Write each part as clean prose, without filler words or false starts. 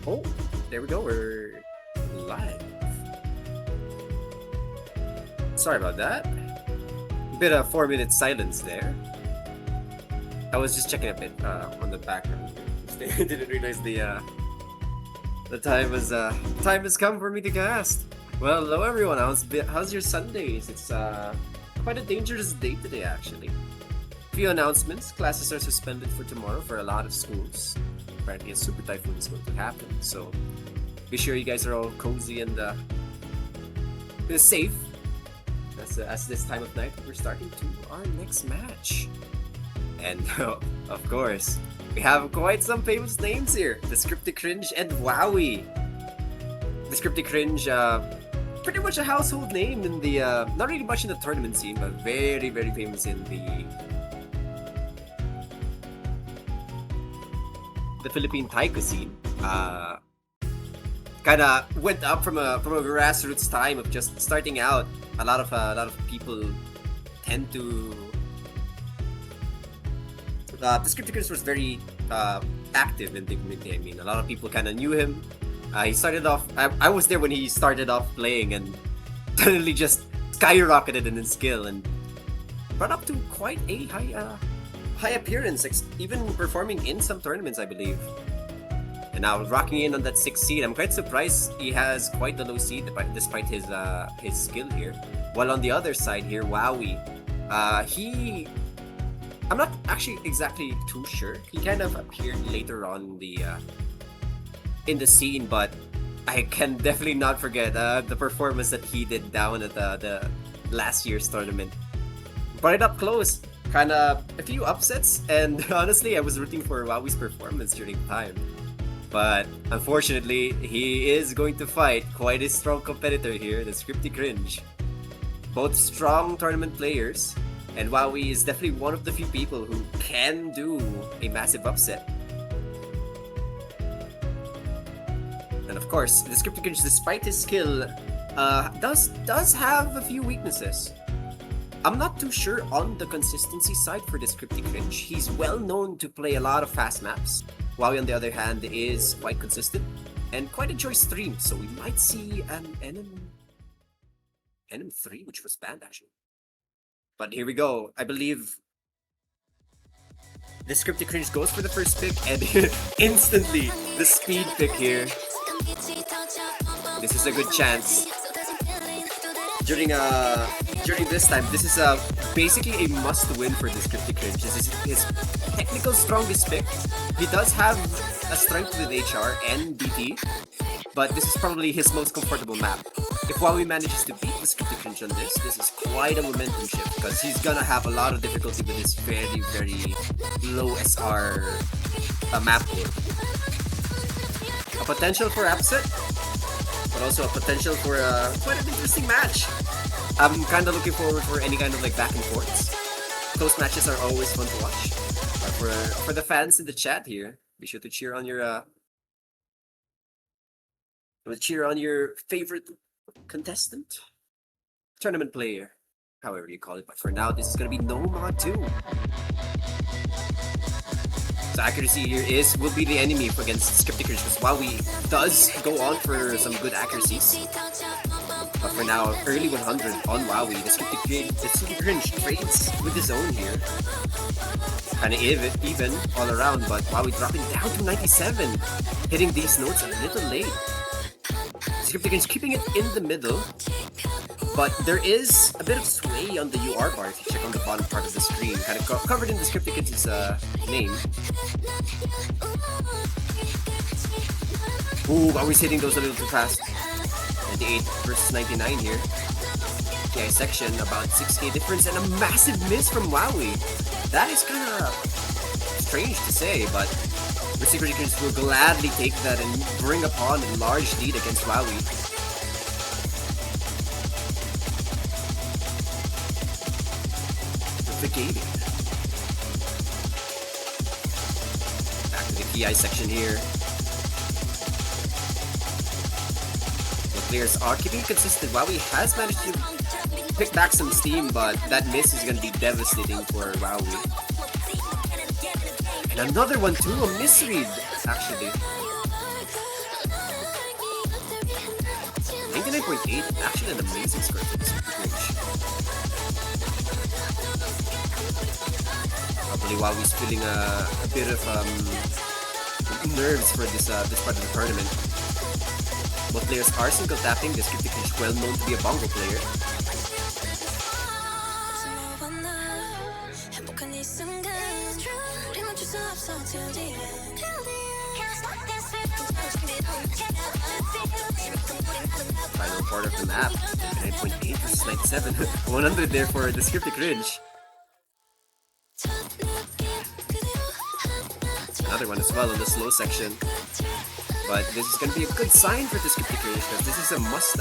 Oh, there we go. We're live. Sorry about that. Bit of 4-minute silence there. I was just checking a bit on the background. Didn't realize the time has come for me to cast. Well, hello everyone. How's your Sundays? It's quite a dangerous day today, actually. Few announcements. Classes are suspended for tomorrow for a lot of schools. Apparently, a super typhoon is going to happen. So be sure you guys are all cozy and safe. As this time of night, we're starting to our next match. And of course, we have quite some famous names here. DescriptiCringe and wwowie. DescriptiCringe, pretty much a household name in the, not really much in the tournament scene, but very, very famous in the Philippine taiko scene. Kind of went up from a grassroots time of just starting out. A lot of people tend to. DescriptiCringe was very active in the community. I mean, a lot of people kind of knew him. He started off. I was there when he started off playing, and suddenly just skyrocketed in his skill and brought up to quite a high appearance, even performing in some tournaments, I believe. And now rocking in on that 6th seed, I'm quite surprised he has quite the low seed despite his skill here. While on the other side here, wwowie, I'm not actually exactly too sure. He kind of appeared later on in the scene, but I can definitely not forget the performance that he did down at the last year's tournament. Brought it up close, kind of a few upsets, and honestly, I was rooting for wowie's performance during the time. But unfortunately, he is going to fight quite a strong competitor here, DescriptiCringe. Both strong tournament players, and wwowie is definitely one of the few people who can do a massive upset. And of course, DescriptiCringe, despite his skill, does have a few weaknesses. I'm not too sure on the consistency side for DescriptiCringe. He's well known to play a lot of fast maps. wwowie, on the other hand, is quite consistent and quite a choice stream, so we might see an NM3, which was banned actually. But here we go. I believe DescriptiCringe goes for the first pick, and instantly the speed pick here. This is a good chance. During this time, this is basically a must-win for DescriptiCringe. This is his technical strongest pick. He does have a strength with HR and DT, but this is probably his most comfortable map. If wwowie manages to beat DescriptiCringe on this is quite a momentum shift, because he's gonna have a lot of difficulty with this very, very low SR map board. A potential for upset, but also a potential for quite an interesting match. I'm kind of looking forward for any kind of like back and forths. Close matches are always fun to watch. For the fans in the chat here, be sure to cheer on your favorite contestant, tournament player, however you call it. But for now, this is gonna be no mod 2. So accuracy here will be the enemy against DescriptiCringe, because wwowie does go on for some good accuracies. But for now, early 100 on wwowie. DescriptiCringe trades with his own here. Kind of even all around, but wwowie dropping down to 97, hitting these notes a little late. DescriptiCringe keeping it in the middle, but there is a bit of sway on the UR bar if you check on the bottom part of the screen, kind of covered in DescriptiCringe's name. Ooh, wowie's hitting those a little too fast. 98 versus 99 here. PI section, about 6k difference, and a massive miss from wwowie. That is kind of strange to say, but DescriptiCringe will gladly take that and bring upon a large lead against wwowie. The gaming. Back to the PI section here. The players are keeping it consistent. wwowie has managed to pick back some steam, but that miss is going to be devastating for wwowie. And another one too, a misread, actually. 99.8, actually an amazing score for DescriptiCringe. Probably Wowie's feeling a bit of nerves for this part of the tournament. Both players are single tapping. DescriptiCringe, well known to be a bongo player. Final part of the map, 9.8 versus 97. 100 there for DescriptiCringe. Another one as well on the slow section. But this is going to be a good sign for DescriptiCringe because this is a must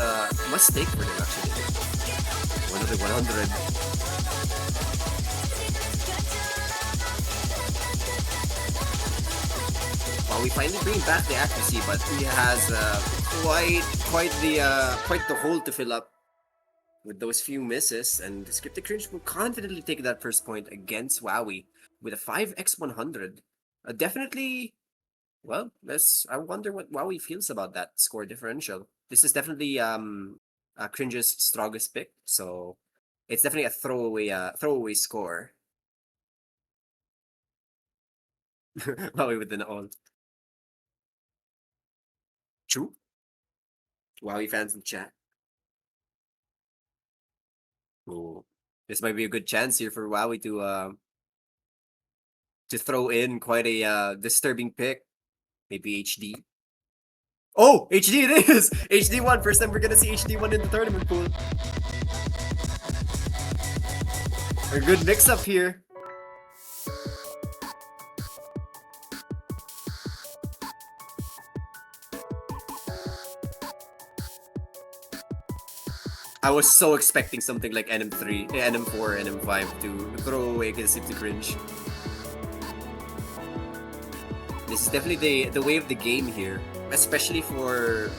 take for them actually. Another 100. Well, we finally bring back the accuracy, but he has quite the hole to fill up with those few misses, and DescriptiCringe will confidently take that first point against Wowie with a 5x100. Definitely, well, I wonder what Wowie feels about that score differential. This is definitely Cringe's strongest pick, so it's definitely a throwaway score. Wowie with an all. True. Wowie fans in chat. Oh, this might be a good chance here for Wowie to throw in quite a disturbing pick. Maybe HD. Oh, HD it is! HD1, first time we're gonna see HD1 in the tournament pool. A good mix-up here. I was so expecting something like NM3, NM4, NM5 to throw away against DescriptiCringe. This is definitely the way of the game here, especially for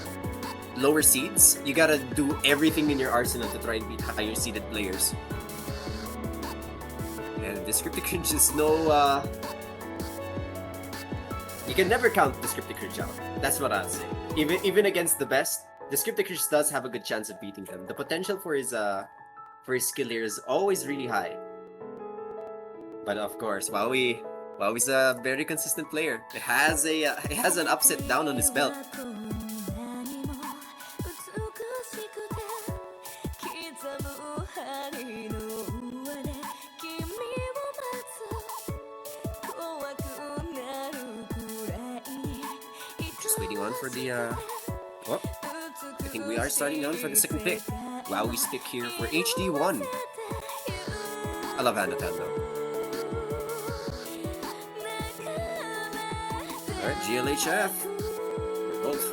lower seeds. You gotta do everything in your arsenal to try and beat higher seeded players. And DescriptiCringe is no. You can never count DescriptiCringe out. That's what I'll say. Even against the best, DescriptiCringe does have a good chance of beating him. The potential for his skill here is always really high. But of course, Wowie's a very consistent player. It has an upset down on his belt. Just waiting on for the oh, I think we are starting on for the second pick. Wowie's pick here for HD1. I love Hanatan though. Alright, GLHF. Both.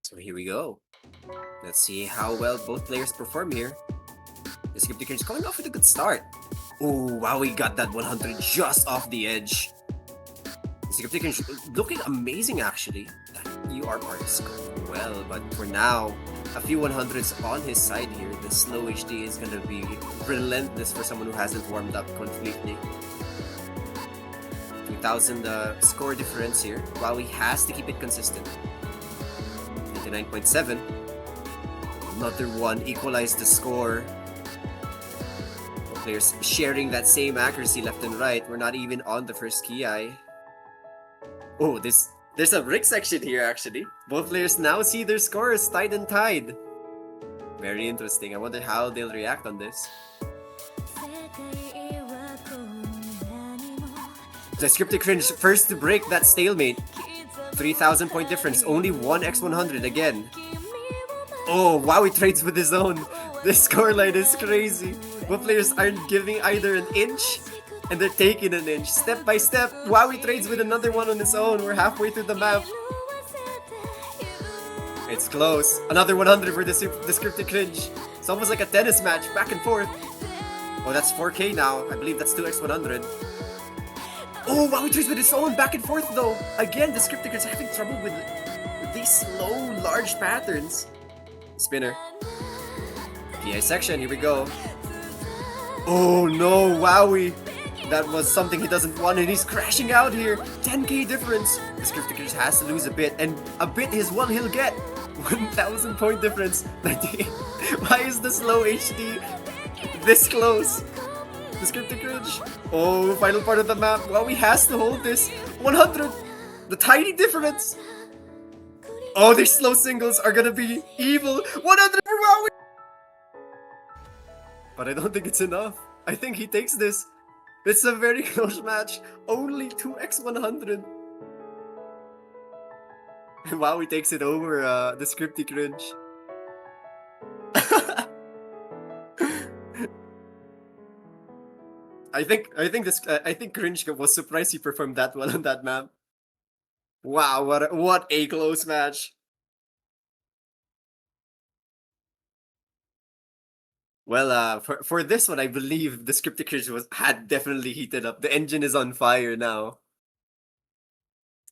So here we go. Let's see how well both players perform here. DescriptiCringe is coming off with a good start. Oh, Wowie got that 100 just off the edge. DescriptiCringe looking amazing actually. You are artist well, but for now, a few 100s on his side here. The slow HD is gonna be relentless for someone who hasn't warmed up completely. 2000 score difference here. Wowie has to keep it consistent. 99.7. Another one equalized the score. Both players sharing that same accuracy left and right. We're not even on the first ki. Oh, there's a brick section here actually. Both players now see their scores tied and tied. Very interesting. I wonder how they'll react on this. DescriptiCringe first to break that stalemate. 3,000 point difference. Only one x100 again. Oh, Wowie trades with his own. This scoreline is crazy. Both players aren't giving either an inch, and they're taking an inch. Step by step, Wowie trades with another one on his own. We're halfway through the map. It's close. Another 100 for DescriptiCringe. It's almost like a tennis match, back and forth. Oh, that's 4K now. I believe that's 2x100. Oh, Wowie trades with his own, back and forth though. Again, DescriptiCringe is having trouble with these slow, large patterns. Spinner. PI section, here we go. Oh no, Wowie! That was something he doesn't want and he's crashing out here! 10k difference! DescriptiCringe has to lose a bit, and a bit is what he'll get! 1000 point difference! 98. Why is the slow HD this close? DescriptiCringe. Oh, final part of the map. Wowie has to hold this. 100! The tiny difference! Oh, these slow singles are gonna be evil! 100 for Wowie! But I don't think it's enough. I think he takes this. It's a very close match. Only 2x100. And Wowie takes it over DescriptiCringe. I think Cringe was surprised he performed that well on that map. Wow, what a close match. Well, for this one, I believe DescriptiCringe had definitely heated up. The engine is on fire now.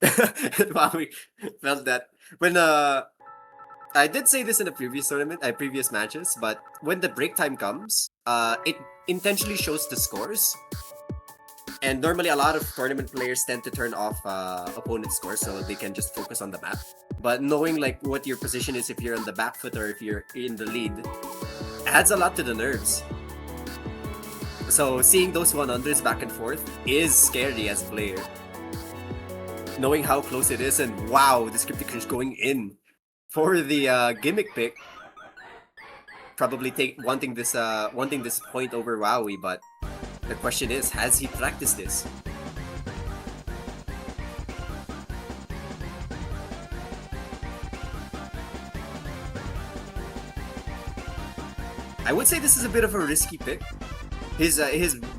Wowie felt that when I did say this in a previous tournament, previous matches, but when the break time comes, it intentionally shows the scores. And normally a lot of tournament players tend to turn off opponent's scores so they can just focus on the map. But knowing like what your position is if you're on the back foot or if you're in the lead adds a lot to the nerves. So seeing those 100s back and forth is scary as a player. Knowing how close it is, and wow, DescriptiCringe going in for the gimmick pick. Probably wanting this point over Wowie, but the question is, has he practiced this? I would say this is a bit of a risky pick. He's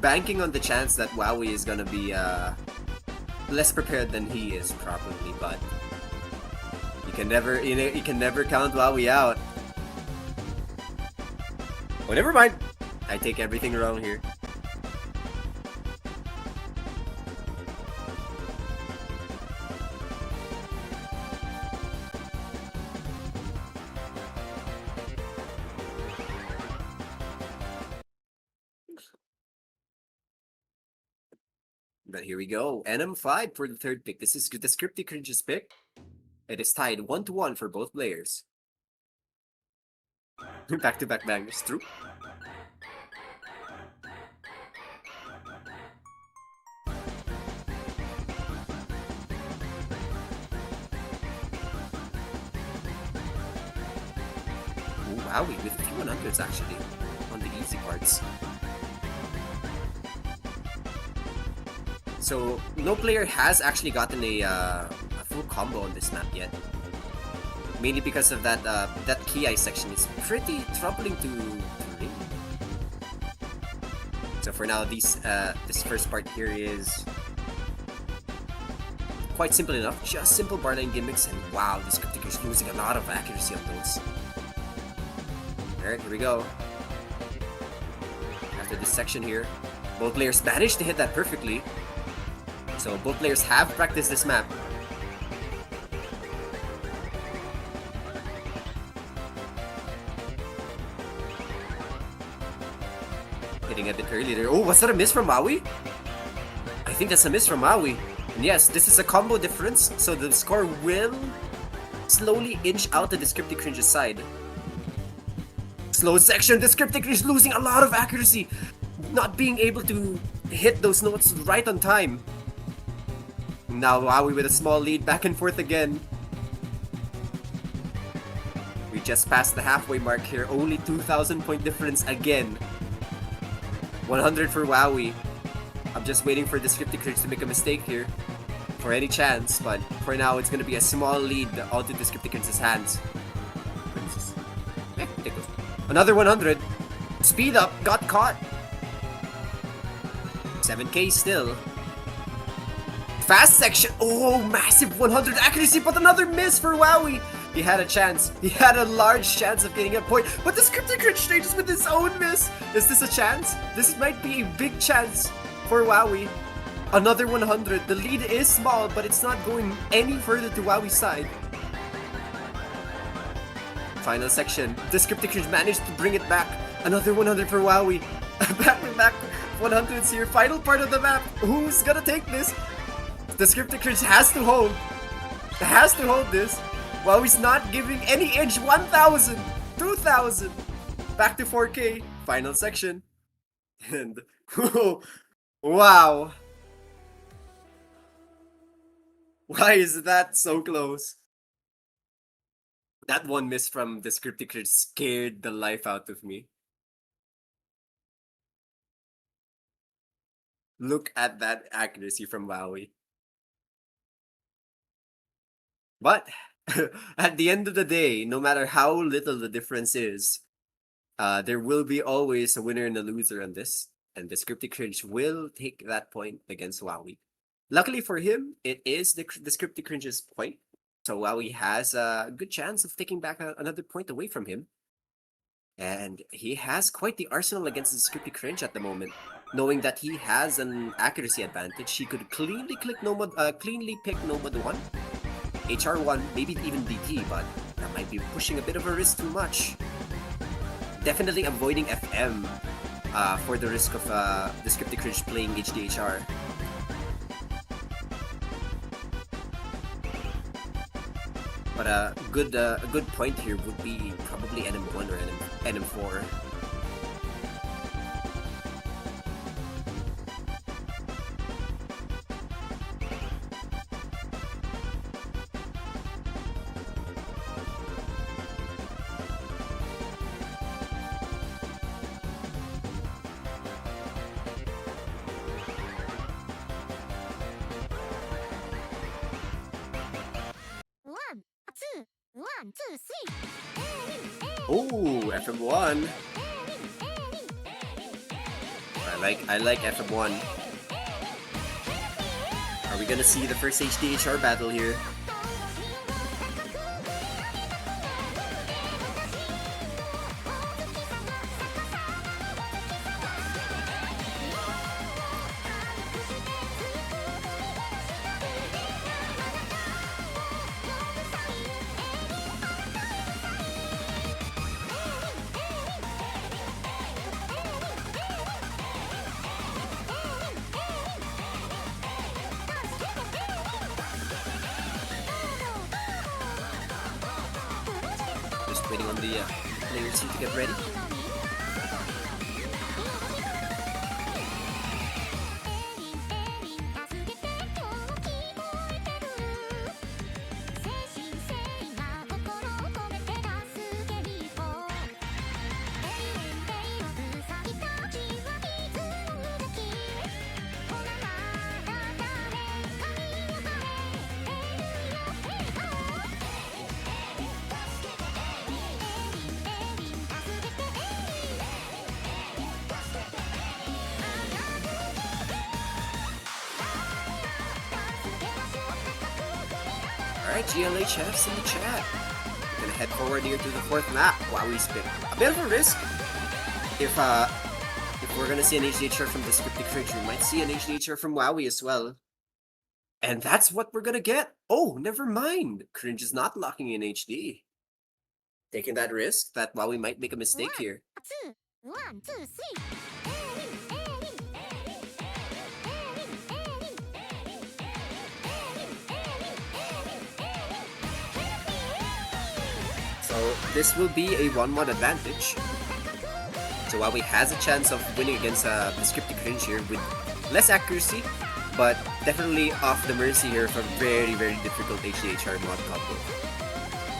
banking on the chance that Wowie is gonna be less prepared than he is probably, but you can never count Wowie out. Oh, never mind. I take everything wrong here. But here we go. NM5 for the third pick. This is DescriptiCringe's pick. It is tied 1-1 for both players. Back-to-back bangers. True. Ooh, Wowie with a few 100s actually on the easy parts. So no player has actually gotten a full combo on this map yet. Mainly because of that that key eye section is pretty troubling to read. So for now, this first part here is quite simple enough. Just simple barline gimmicks, and wow, DescriptiCringe is losing a lot of accuracy on those. Alright, here we go. After this section here, both players managed to hit that perfectly. So both players have practiced this map. Hitting a bit early there. Oh, was that a miss from Wowie? I think that's a miss from Wowie. And yes, this is a combo difference, so the score will slowly inch out to DescriptiCringe's side. Slow section, DescriptiCringe losing a lot of accuracy. Not being able to hit those notes right on time. Now Wowie with a small lead, back and forth again. We just passed the halfway mark here, only 2,000 point difference again. 100 for Wowie. I'm just waiting for DescriptiCringe to make a mistake here for any chance, but for now it's gonna be a small lead onto DescriptiCringe's hands. Another 100. Speed up, got caught. 7k still. Fast section. Oh, massive 100 accuracy, but another miss for Wowie. He had a chance. He had a large chance of getting a point, but DescriptiCringe stages with his own miss. Is this a chance? This might be a big chance for Wowie. Another 100. The lead is small, but it's not going any further to Wowie's side. Final section. DescriptiCringe managed to bring it back. Another 100 for Wowie. Back-to-back 100s here. Final part of the map. Who's gonna take this? DescriptiCringe has to hold. Has to hold this. While he's not giving any edge. 1,000. 2,000. Back to 4K. Final section. And wow. Why is that so close? That one miss from DescriptiCringe scared the life out of me. Look at that accuracy from wwowie. But at the end of the day, no matter how little the difference is, there will be always a winner and a loser on this. And DescriptiCringe will take that point against wwowie. Luckily for him, it is the DescriptiCringe's point. So wwowie has a good chance of taking back another point away from him. And he has quite the arsenal against DescriptiCringe at the moment. Knowing that he has an accuracy advantage, he could cleanly pick Nomad 1, HR1, maybe even DT, but that might be pushing a bit of a risk too much. Definitely avoiding FM for the risk of DescriptiCringe playing HDHR. But a good point here would be probably NM1 or NM4. Oh, FM1. I like FM1. Are we gonna see the first HDHR battle here? Waiting on the player team to get ready. Alright, GLHF's in the chat. We're gonna head forward here to the 4th map. wowie's pick. A bit of a risk. If we're gonna see an HDHR from DescriptiCringe, we might see an HDHR from wwowie as well. And that's what we're gonna get. Oh, never mind. Cringe is not locking in HD. Taking that risk that wwowie might make a mistake here. 1, 2, 3. So this will be a 1-1 advantage. So wwowie has a chance of winning against DescriptiCringe here with less accuracy, but definitely off the mercy here of a very, very difficult HDHR mod combo.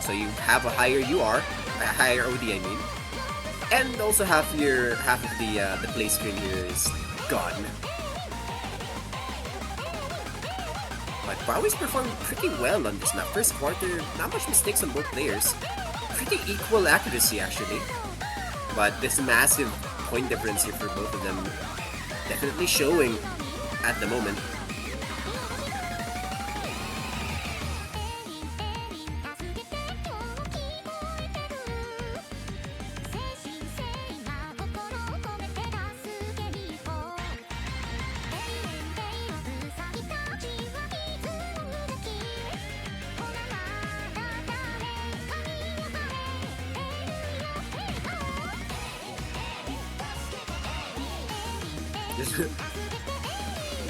So you have a higher UR, a higher OD I mean, and also half of the play screen here is gone. But wowie's performed pretty well on this map. First quarter, not much mistakes on both players. Pretty equal accuracy actually. But this massive point difference here for both of them definitely showing at the moment.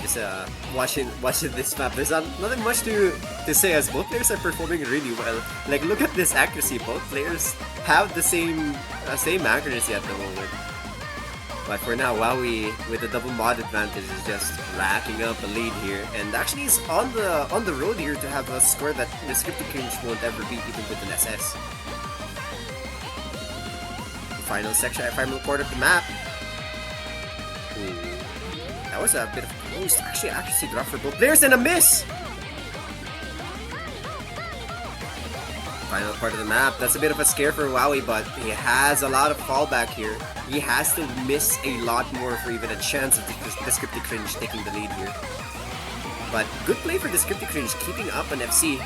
just watching this map. There's nothing much to say as both players are performing really well. Like, look at this accuracy. Both players have the same accuracy at the moment. But for now, wwowie with the double mod advantage is just racking up a lead here, and actually is on the road here to have a score that DescriptiCringe won't ever beat even with an SS. Final section, final quarter of the map. Ooh, that was a bit of a close. Actually, accuracy drop for both players and a miss. Final part of the map. That's a bit of a scare for wwowie, but he has a lot of fallback here. He has to miss a lot more for even a chance of DescriptiCringe taking the lead here. But good play for DescriptiCringe, keeping up an FC.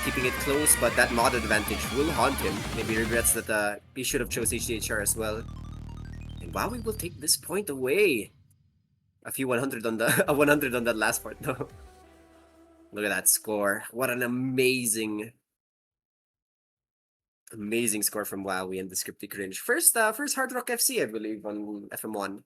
Keeping it close, but that mod advantage will haunt him. Maybe he regrets that he should have chose HDHR as well. And wwowie will take this point away. A few 100 on the 100 on that last part though. Look at that score. What an amazing score from wwowie and DescriptiCringe. First Hard Rock FC, I believe, on FM1.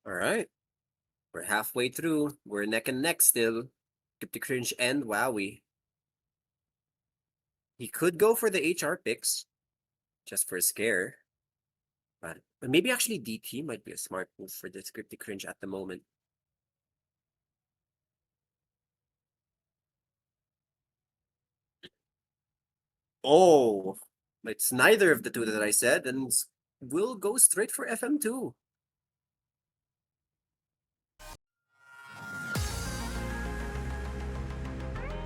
Alright. We're halfway through. We're neck and neck still. DescriptiCringe and wwowie. He could go for the HR picks, just for a scare. But maybe actually DT might be a smart move for DescriptiCringe at the moment. Oh, it's neither of the two that I said, and we'll go straight for FM2.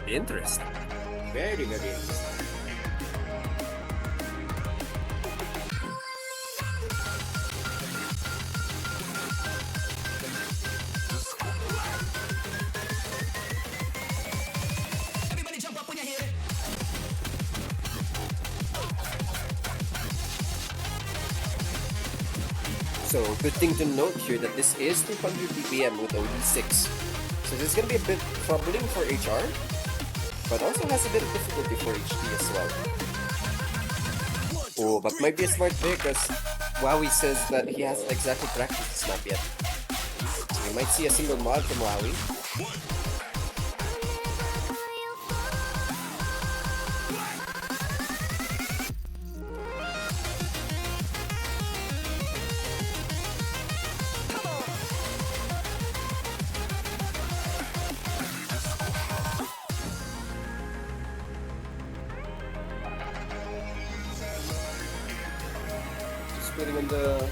Interesting. Very, very interesting. So, good thing to note here that this is 200 BPM with OD6. So this is going to be a bit troubling for HR, but also has a bit of difficulty for HD as well. Oh, but might be a smart pick because wwowie says that he hasn't exactly practiced this map yet. So we might see a single mod from wwowie. Waiting on the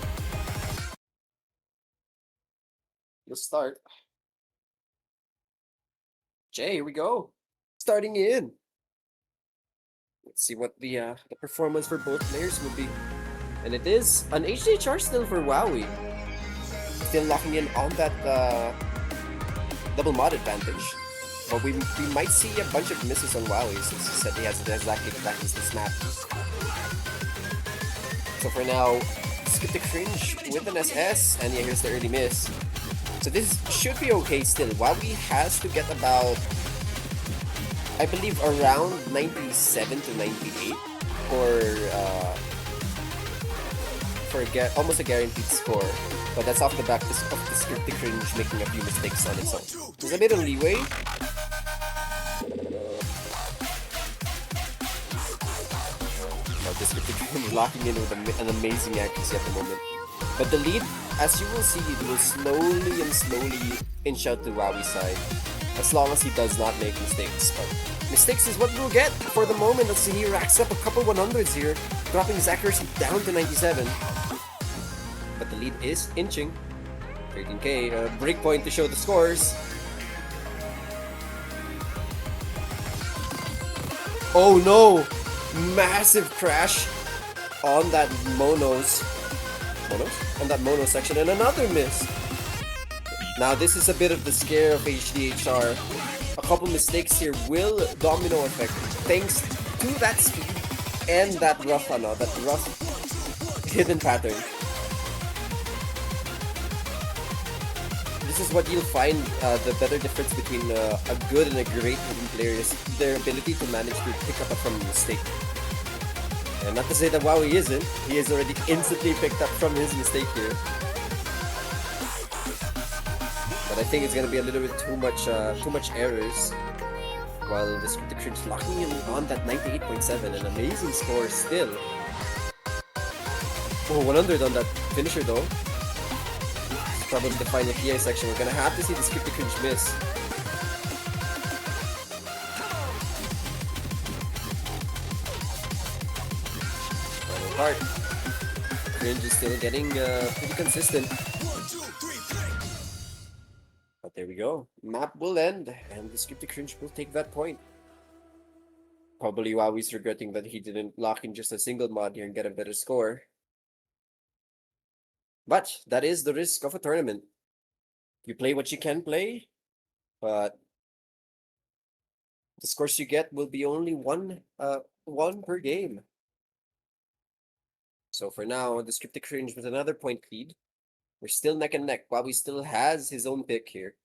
start. Jay, here we go. Starting in. Let's see what the performance for both players will be. And it is an HDHR still for wwowie. Still locking in on that double mod advantage. But we might see a bunch of misses on wwowie since he said he hasn't exactly practiced this map. So for now, DescriptiCringe with an SS, and yeah, here's the early miss. So this should be okay still. wwowie has to get about, I believe, around 97 to 98 for almost a guaranteed score. But that's off the back of DescriptiCringe making a few mistakes on its own. There's a bit of leeway. DescriptiCringe locking in with an amazing accuracy at the moment. But the lead, as you will see, it will slowly and slowly inch out to wwowie's side, as long as he does not make mistakes. But mistakes is what we'll get for the moment. Let's see, he racks up a couple 100s here, dropping his accuracy down to 97. But the lead is inching. 13k, a breakpoint to show the scores. Oh no! Massive crash on that monos? On that mono section, and another miss. Now this is a bit of the scare of HDHR. A couple mistakes here will domino effect thanks to that speed and that rough hidden pattern. This is what you'll find the better difference between a good and a great hidden player is their ability to manage to pick up from a mistake. And not to say that wwowie isn't, he has already instantly picked up from his mistake here. But I think it's gonna be a little bit too much errors. While DescriptiCringe locking in on that 98.7, an amazing score still. Oh, 100 on that finisher though. It's probably the final PI section. We're gonna have to see DescriptiCringe miss. Final part. Cringe is still getting pretty consistent. But there we go. Map will end, and DescriptiCringe will take that point. Probably wowie's regretting that he didn't lock in just a single mod here and get a better score. But that is the risk of a tournament. You play what you can play, but the scores you get will be only one per game. So for now, DescriptiCringe with another point lead. We're still neck and neck. wwowie still has his own pick here.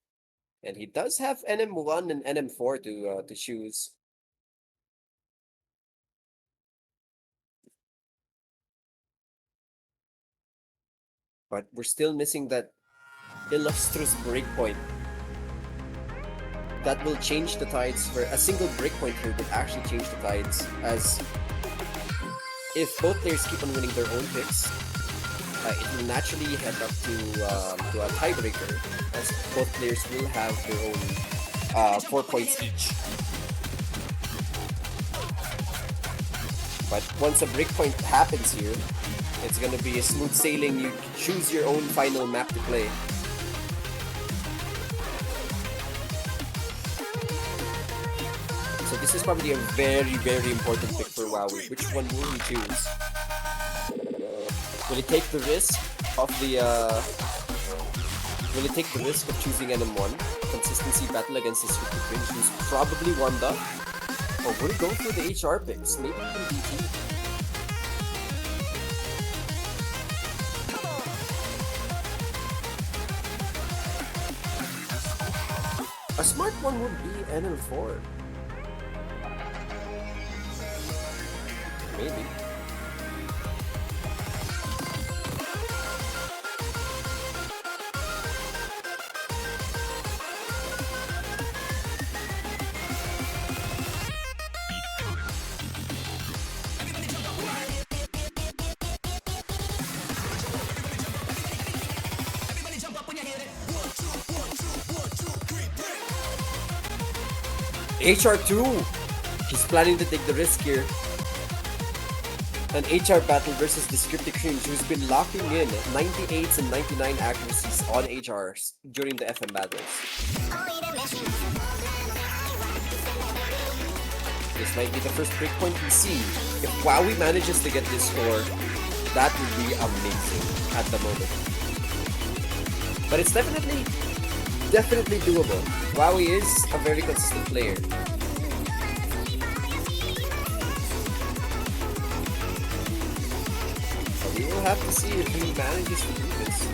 And he does have NM1 and NM4 to choose. But we're still missing that illustrious breakpoint. That will change the tides. For a single breakpoint here would actually change the tides, as if both players keep on winning their own picks, it will naturally head up to a tiebreaker, as both players will have their own 4 points each. But once a breakpoint happens here, it's gonna be a smooth sailing. You choose your own final map to play. So this is probably a very, very important pick for wwowie. Which one will you choose? Will it take the risk of choosing NM1? Consistency battle against DescriptiCringe, who's probably won the, or will it go for the HR picks? Maybe even DT. A smart one would be NM4. Maybe. HR2! He's planning to take the risk here. An HR battle versus DescriptiCringe, who's been locking in 98s and 99 accuracies on HRs during the FM battles. This might be the first breakpoint we see. If wwowie manages to get this score, that would be amazing at the moment. But it's definitely doable. wwowie is a very consistent player. But we will have to see if he manages to do this.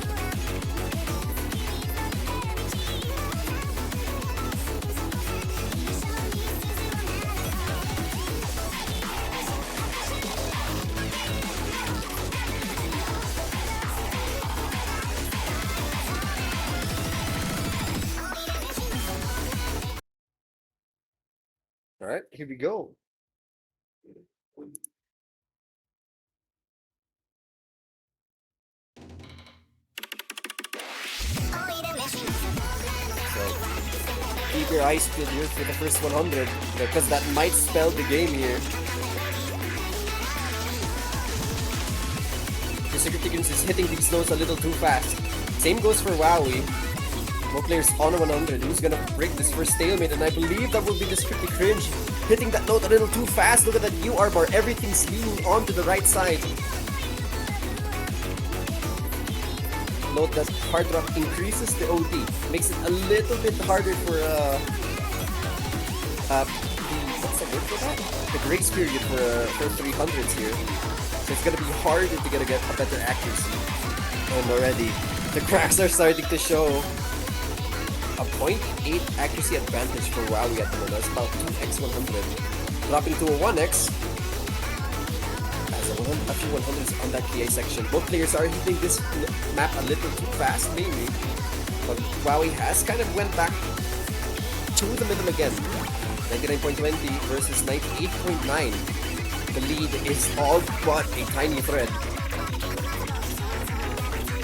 Alright, here we go. So, keep your eyes peeled here for the first 100, because that might spell the game here. DescriptiCringe is hitting these notes a little too fast. Same goes for wwowie. More players on 100. Who's gonna break this first stalemate? And I believe that will be DescriptiCringe. hitting that note a little too fast. Look at that UR bar. Everything's leaning onto the right side. Note that hard rock increases the OD, makes it a little bit harder for what's the word for that? The grace period for 300s here. So it's gonna be harder to get a better accuracy. And already the cracks are starting to show. A 0.8 accuracy advantage for wwowie at the moment. That's about 2x 100. Dropping to a 1x. As a few 100s on that PA section. Both players are hitting this map a little too fast, maybe. But wwowie has kind of went back to the middle again. 99.20 versus 98.9. The lead is all but a tiny thread.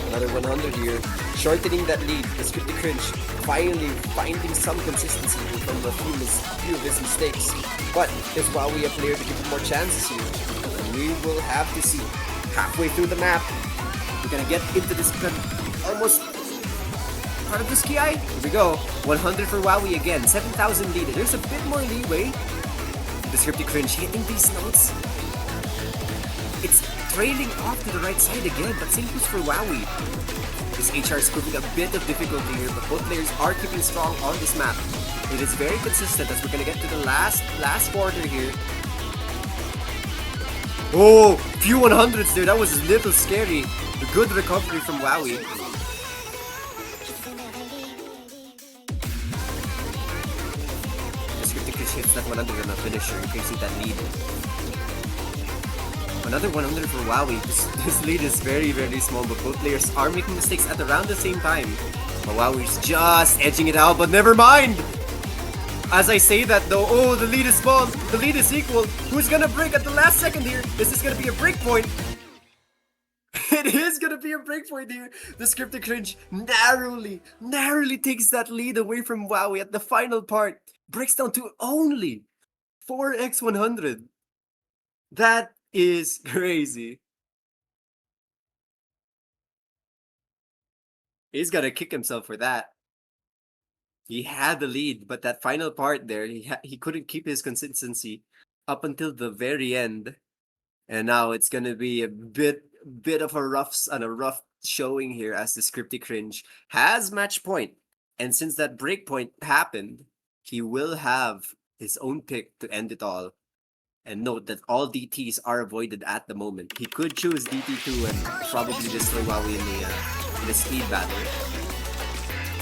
Another 100 here, shortening that lead. DescriptiCringe finally finding some consistency from a few of his mistakes. But is wwowie a player to give him more chances here? We will have to see. Halfway through the map, we're gonna get into this almost part of the ski eye. Here we go. 100 for wwowie again. 7,000 lead. There's a bit more leeway. DescriptiCringe hitting these notes. It's trailing off to the right side again, but same goes for wwowie. This HR is proving a bit of difficulty here, but both players are keeping strong on this map. It is very consistent as we're gonna get to the last quarter here. Oh, few 100s there. That was a little scary. A good recovery from wwowie. DescriptiCringe hits that 100 on a finisher, increasing that lead. Another 100 for wwowie. This lead is very, very small, but both players are making mistakes at around the same time. But wowie's just edging it out, but never mind! As I say that though, oh, the lead is small, the lead is equal. Who's gonna break at the last second here? Is this gonna be a break point? It is gonna be a break point here. DescriptiCringe narrowly takes that lead away from wwowie at the final part. Breaks down to only 4x100. That is crazy. He's gonna kick himself for that. He had the lead, but that final part there, he couldn't keep his consistency up until the very end. And now it's gonna be a bit of a rough showing here as DescriptiCringe has match point. And since that break point happened, he will have his own pick to end it all. And note that all DTs are avoided at the moment. He could choose DT2 and probably destroy wwowie in the speed battle.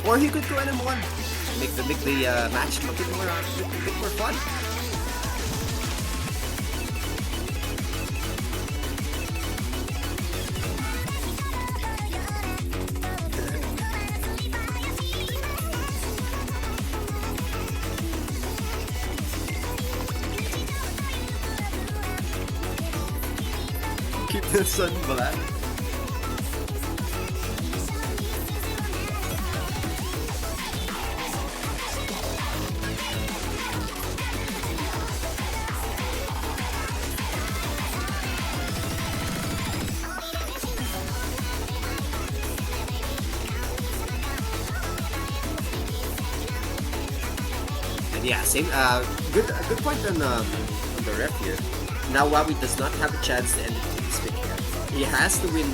Or he could go NM1. Make the match a bit more fun. Keep the sun black. Yeah, same. Good point on the ref here. Now wwowie does not have a chance to end it this pick here. He has to win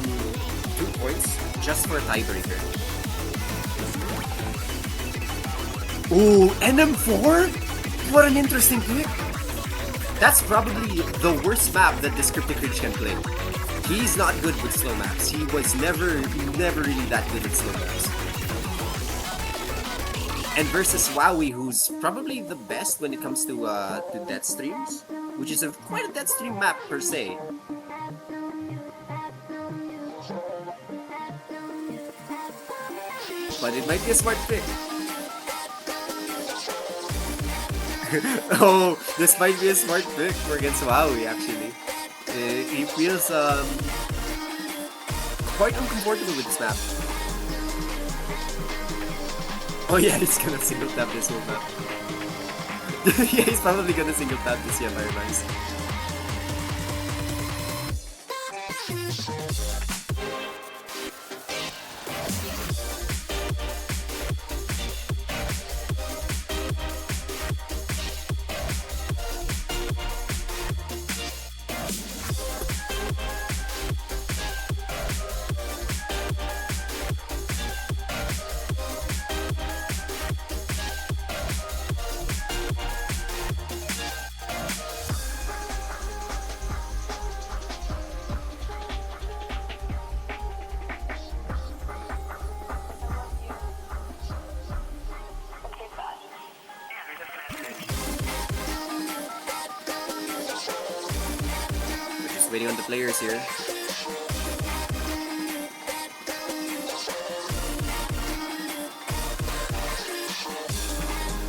2 points just for a tiebreaker. Ooh, NM4? What an interesting pick. That's probably the worst map that DescriptiCringe can play. He's not good with slow maps. He was never really that good at slow maps. And versus wwowie, who's probably the best when it comes to death streams, which is quite a death stream map per se. But it might be a smart pick. Oh, this might be a smart pick for against wwowie actually. He feels quite uncomfortable with this map. Oh yeah, he's gonna single tap this whole map. Yeah, he's probably gonna single tap this Firemax. waiting on the players here.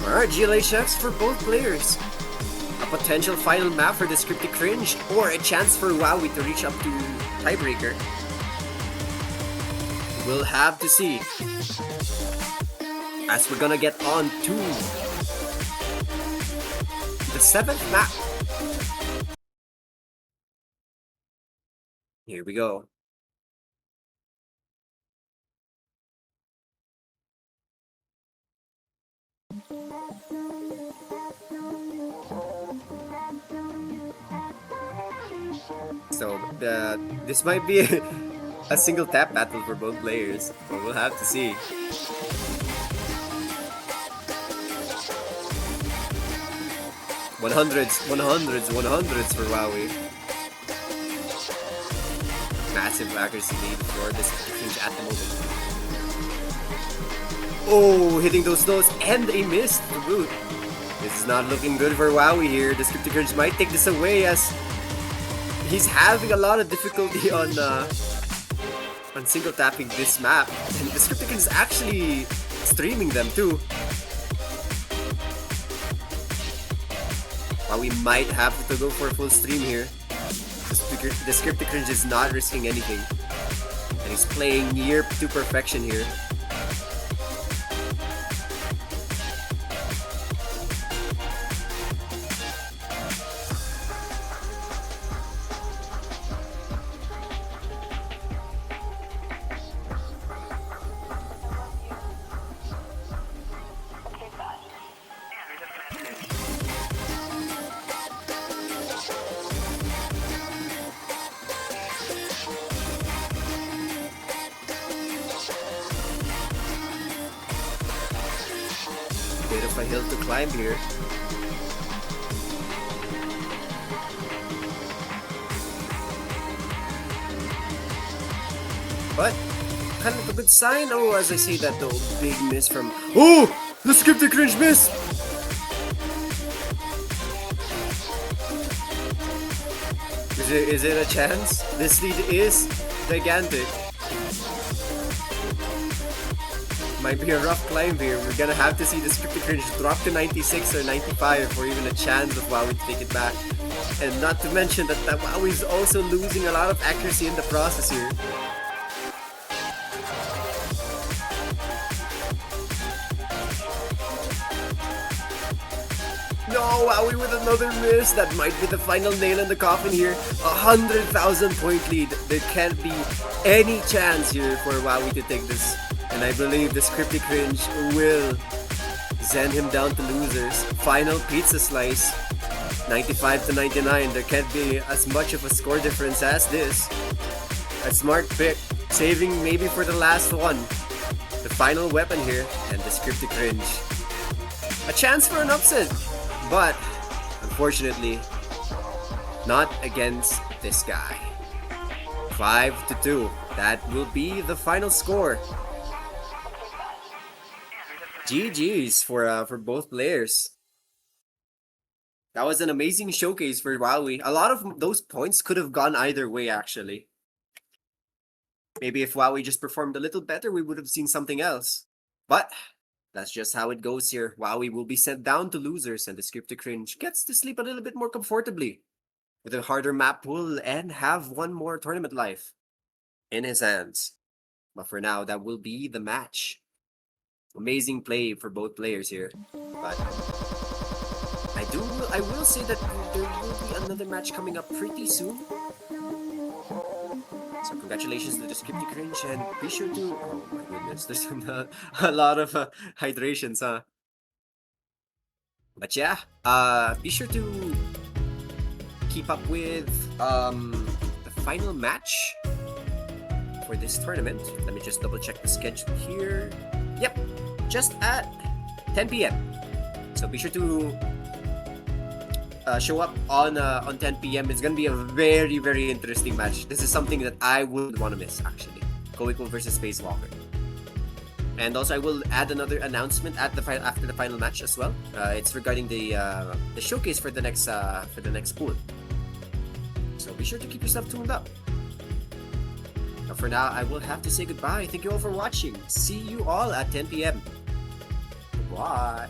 Alright, GLA chefs for both players. A potential final map for DescriptiCringe or a chance for wwowie to reach up to tiebreaker. We'll have to see. As we're gonna get on to the 7th map. Here we go. So this might be a single tap battle for both players, but we'll have to see. Hundreds for wwowie. Massive accuracy lead for DescriptiCringe at the moment. Oh, hitting those notes and a miss to boot. This is not looking good for wwowie here. DescriptiCringe might take this away as he's having a lot of difficulty on single tapping this map. And DescriptiCringe is actually streaming them too. We might have to go for a full stream here. DescriptiCringe is not risking anything. And he's playing near to perfection here. Bit of a hill to climb here. But kind of a good sign. Oh, as I say that though, big miss from DescriptiCringe miss. Is it a chance? This lead is gigantic. Might be a rough climb here. We're gonna have to see DescriptiCringe drop to 96 or 95 or even a chance of wwowie to take it back. And not to mention that wwowie is also losing a lot of accuracy in the process here. No, wwowie with another miss. That might be the final nail in the coffin here. 100,000 point lead. There can't be any chance here for wwowie to take this. And I believe DescriptiCringe will send him down to losers. Final pizza slice. 95 to 99. There can't be as much of a score difference as this. A smart pick. Saving maybe for the last one. The final weapon here. And DescriptiCringe. A chance for an upset. But, unfortunately, not against this guy. 5-2. That will be the final score. GG's for both players. That was an amazing showcase for wwowie. A lot of those points could have gone either way, actually. Maybe if wwowie just performed a little better, we would have seen something else. But that's just how it goes here. wwowie will be sent down to losers, and DescriptiCringe gets to sleep a little bit more comfortably with a harder map pool and have one more tournament life in his hands. But for now, that will be the match. Amazing play for both players here. But I will say that there will be another match coming up pretty soon. So congratulations to DescriptiCringe, and be sure to... Oh my goodness, there's a lot of hydrations, huh? But yeah, be sure to keep up with the final match for this tournament. Let me just double check the schedule here. Yep, just at 10 p.m. So be sure to show up on 10 p.m. It's gonna be a very, very interesting match. This is something that I wouldn't want to miss, actually. Koiko versus Spacewalker. And also, I will add another announcement at after the final match as well. It's regarding the showcase for the next pool. So So be sure to keep yourself tuned up. Now for now, I will have to say goodbye. Thank you all for watching. See you all at 10 p.m. Bye.